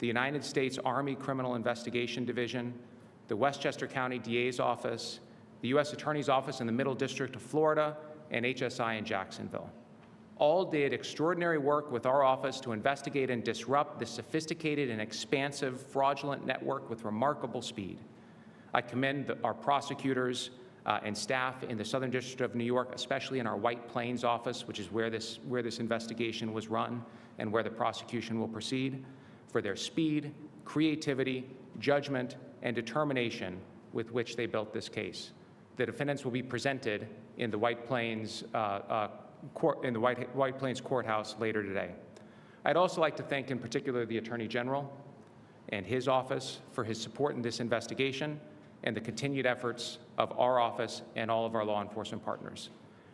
the United States Army Criminal Investigation Division, the Westchester County DA's Office, the U.S. Attorney's Office in the Middle District of Florida, and HSI in Jacksonville. All did extraordinary work with our office to investigate and disrupt this sophisticated and expansive fraudulent network with remarkable speed. I commend our prosecutors and staff in the Southern District of New York, especially in our White Plains office, which is where this investigation was run and where the prosecution will proceed, for their speed, creativity, judgment, and determination with which they built this case. The defendants will be presented in the White Plains White Plains Courthouse later today. I'd also like to thank in particular the Attorney General and his office for his support in this investigation and the continued efforts of our office and all of our law enforcement partners.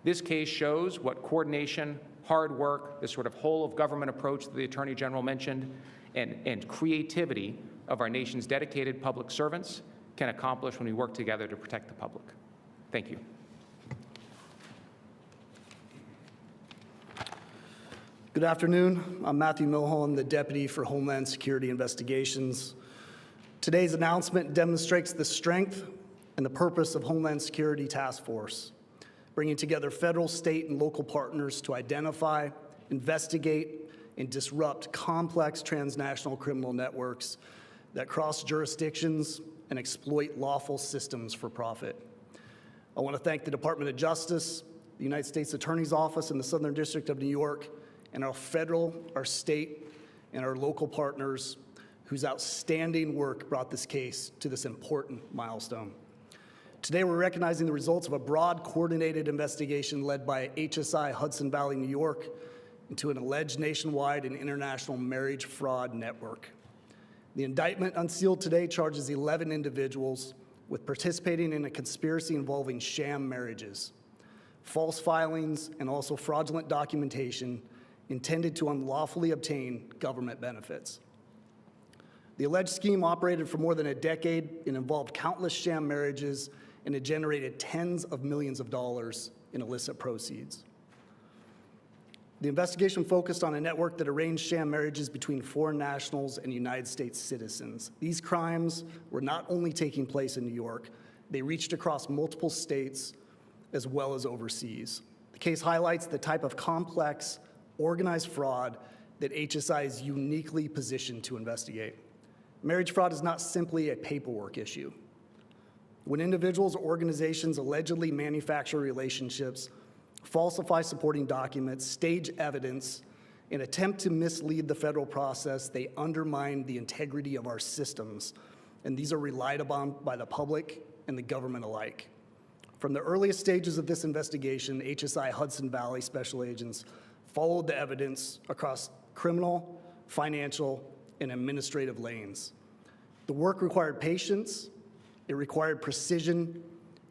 This case shows what coordination, hard work, this sort of whole of government approach that the Attorney General mentioned, and creativity of our nation's dedicated public servants can accomplish when we work together to protect the public. Thank you. Good afternoon. I'm Matthew Milholm, the Deputy for Homeland Security Investigations. Today's announcement demonstrates the strength and the purpose of Homeland Security Task Force, bringing together federal, state, and local partners to identify, investigate, and disrupt complex transnational criminal networks that cross jurisdictions and exploit lawful systems for profit. I want to thank the Department of Justice, the United States Attorney's Office in the Southern District of New York, and our federal, our state, and our local partners whose outstanding work brought this case to this important milestone. Today, we're recognizing the results of a broad, coordinated investigation led by HSI Hudson Valley, New York, into an alleged nationwide and international marriage fraud network. The indictment unsealed today charges 11 individuals with participating in a conspiracy involving sham marriages, false filings, and also fraudulent documentation intended to unlawfully obtain government benefits. The alleged scheme operated for more than a decade and involved countless sham marriages, and it generated tens of millions of dollars in illicit proceeds. The investigation focused on a network that arranged sham marriages between foreign nationals and United States citizens. These crimes were not only taking place in New York, they reached across multiple states as well as overseas. The case highlights the type of complex, organized fraud that HSI is uniquely positioned to investigate. Marriage fraud is not simply a paperwork issue. When individuals or organizations allegedly manufacture relationships, falsify supporting documents, stage evidence, and attempt to mislead the federal process, they undermine the integrity of our systems, and these are relied upon by the public and the government alike. From the earliest stages of this investigation, HSI Hudson Valley special agents followed the evidence across criminal, financial, and administrative lanes. The work required patience, it required precision,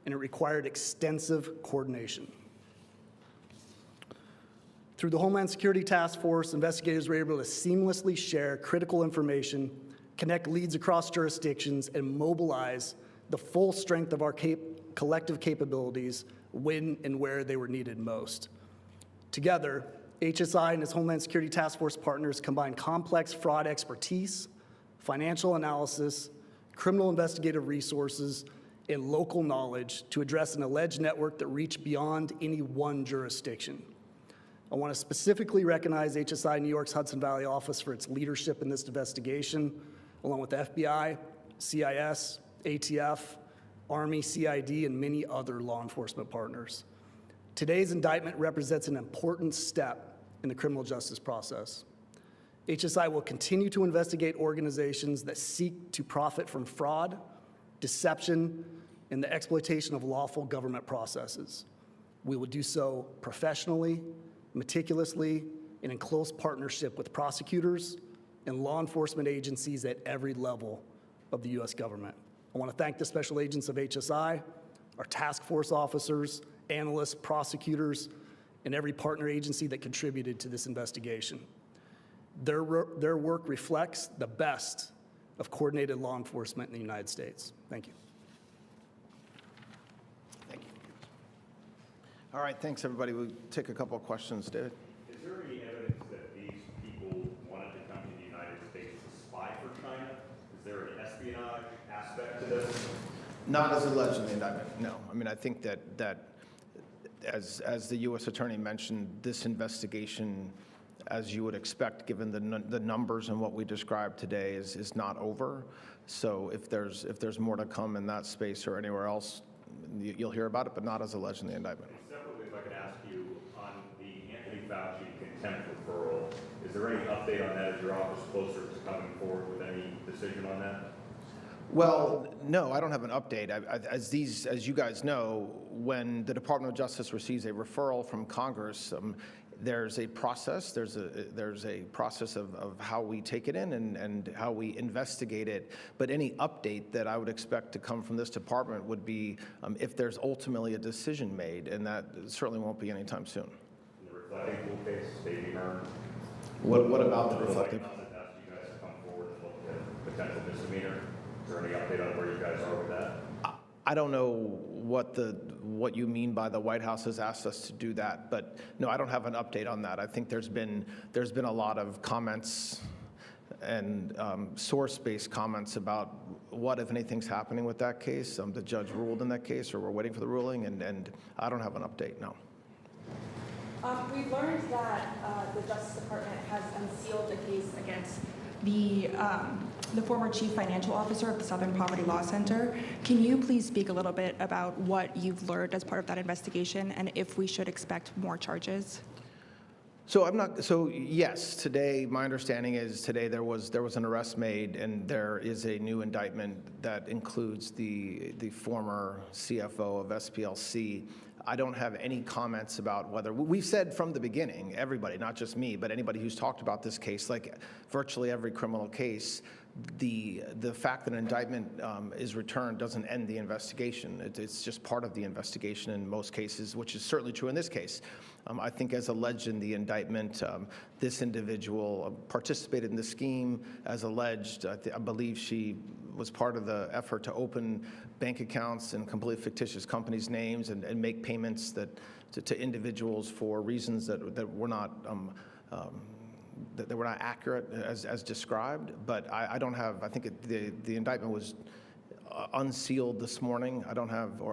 and it required extensive coordination. Through the Homeland Security Task Force, investigators were able to seamlessly share critical information, connect leads across jurisdictions, and mobilize the full strength of our collective capabilities when and where they were needed most. Together, HSI and its Homeland Security Task Force partners combined complex fraud expertise, financial analysis, criminal investigative resources, and local knowledge to address an alleged network that reached beyond any one jurisdiction. I want to specifically recognize HSI New York's Hudson Valley office for its leadership in this investigation, along with the FBI, CIS, ATF, Army, CID, and many other law enforcement partners. Today's indictment represents an important step in the criminal justice process. HSI will continue to investigate organizations that seek to profit from fraud, deception, and the exploitation of lawful government processes. We will do so professionally, meticulously, and in close partnership with prosecutors and law enforcement agencies at every level of the U.S. government. I want to thank the special agents of HSI, our task force officers, analysts, prosecutors, and every partner agency that contributed to this investigation. Their work reflects the best of coordinated law enforcement in the United States. Thank you. Thank you. All right, thanks everybody. We'll take a couple of questions. David? Is there any evidence that these people wanted to come to the United States to spy for espionage aspect to this? Not as alleged in the indictment, no. I mean, I think that as the U.S. Attorney mentioned, this investigation, as you would expect, given the numbers and what we described today, is not over. So if there's more to come in that space or anywhere else, you'll hear about it, but not as alleged in the indictment. Separately, if I could ask you, on the Anthony Fauci contempt referral, is there any update on that? Is your office closer to coming forward with any decision on that? Well, no, I don't have an update. As you guys know, when the Department of Justice receives a referral from Congress, there's a process. There's a process of how we take it in and how we investigate it. But any update that I would expect to come from this department would be if there's ultimately a decision made, and that certainly won't be anytime soon. In the reflecting pool case, Stacey Hearn? What about the reflecting? White House has asked you guys to come forward and look at potential misdemeanor. Is there any update on where you guys are with that? I don't know what you mean by the White House has asked us to do that, but no, I don't have an update on that. I think there's been a lot of comments and source-based comments about what, if anything's happening with that case. The judge ruled in that case, or we're waiting for the ruling, and I don't have an update, no. We learned that the Justice Department has unsealed a case against the former chief financial officer of the Southern Poverty Law Center. Can you please speak a little bit about what you've learned as part of that investigation and if we should expect more charges? So yes, today, my understanding is today there was an arrest made, and there is a new indictment that includes the former CFO of SPLC. I don't have any comments about whether, we've said from the beginning, everybody, not just me, but anybody who's talked about this case, like virtually every criminal case, the fact that an indictment is returned doesn't end the investigation. It's just part of the investigation in most cases, which is certainly true in this case. I think as alleged in the indictment, this individual participated in the scheme as alleged. I believe she was part of the effort to open bank accounts in completely fictitious companies' names and make payments to individuals for reasons that were not that were not accurate as described. But I don't have. I think the indictment was unsealed this morning. I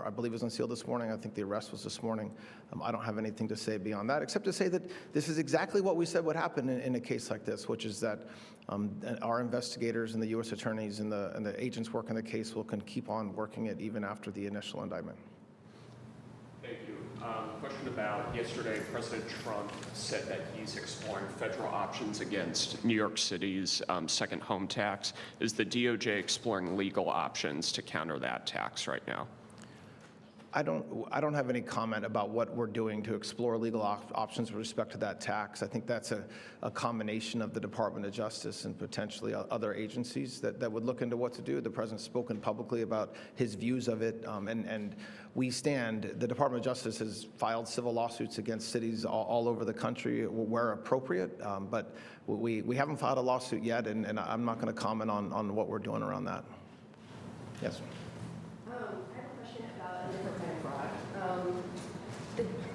believe it was unsealed this morning. I think the arrest was this morning. I don't have anything to say beyond that, except to say that this is exactly what we said would happen in a case like this, which is that our investigators and the U.S. attorneys and the agents working the case can keep on working it even after the initial indictment. Thank you. Question about yesterday, President Trump said that he's exploring federal options against New York City's second home tax. Is the DOJ exploring legal options to counter that tax right now? I don't have any comment about what we're doing to explore legal options with respect to that tax. I think that's a combination of the Department of Justice and potentially other agencies that would look into what to do. The President's spoken publicly about his views of it, and the Department of Justice has filed civil lawsuits against cities all over the country where appropriate, but we haven't filed a lawsuit yet, and I'm not going to comment on what we're doing around that. Yes. I have a question about a different kind of fraud.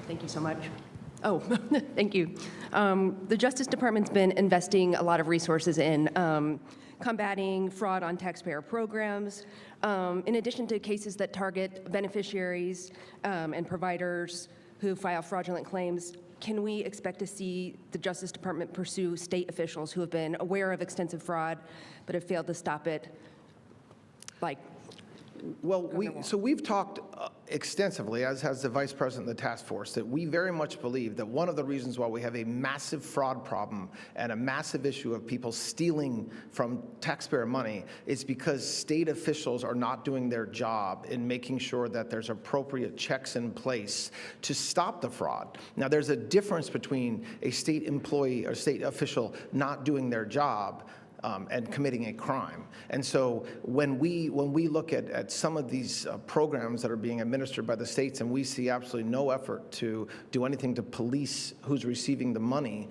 Thank you so much. Oh, thank you. The Justice Department's been investing a lot of resources in combating fraud on taxpayer programs, in addition to cases that target beneficiaries and providers who file fraudulent claims. Can we expect to see the Justice Department pursue state officials who have been aware of extensive fraud but have failed to stop it? Well, we've talked extensively, as has the Vice President of the task force, that we very much believe that one of the reasons why we have a massive fraud problem and a massive issue of people stealing from taxpayer money is because state officials are not doing their job in making sure that there's appropriate checks in place to stop the fraud. Now, there's a difference between a state employee or state official not doing their job and committing a crime. And so when we look at some of these programs that are being administered by the states and we see absolutely no effort to do anything to police who's receiving the money,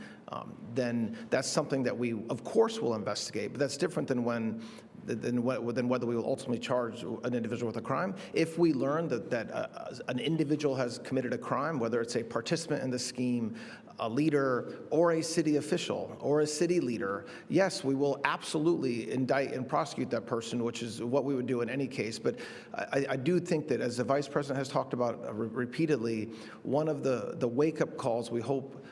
then that's something that we, of course, will investigate. But that's different than when than whether we will ultimately charge an individual with a crime. If we learn that an individual has committed a crime, whether it's a participant in the scheme, a leader, or a city official, or a city leader, yes, we will absolutely indict and prosecute that person, which is what we would do in any case. But I do think that, as the Vice President has talked about repeatedly, one of the wake-up calls we hope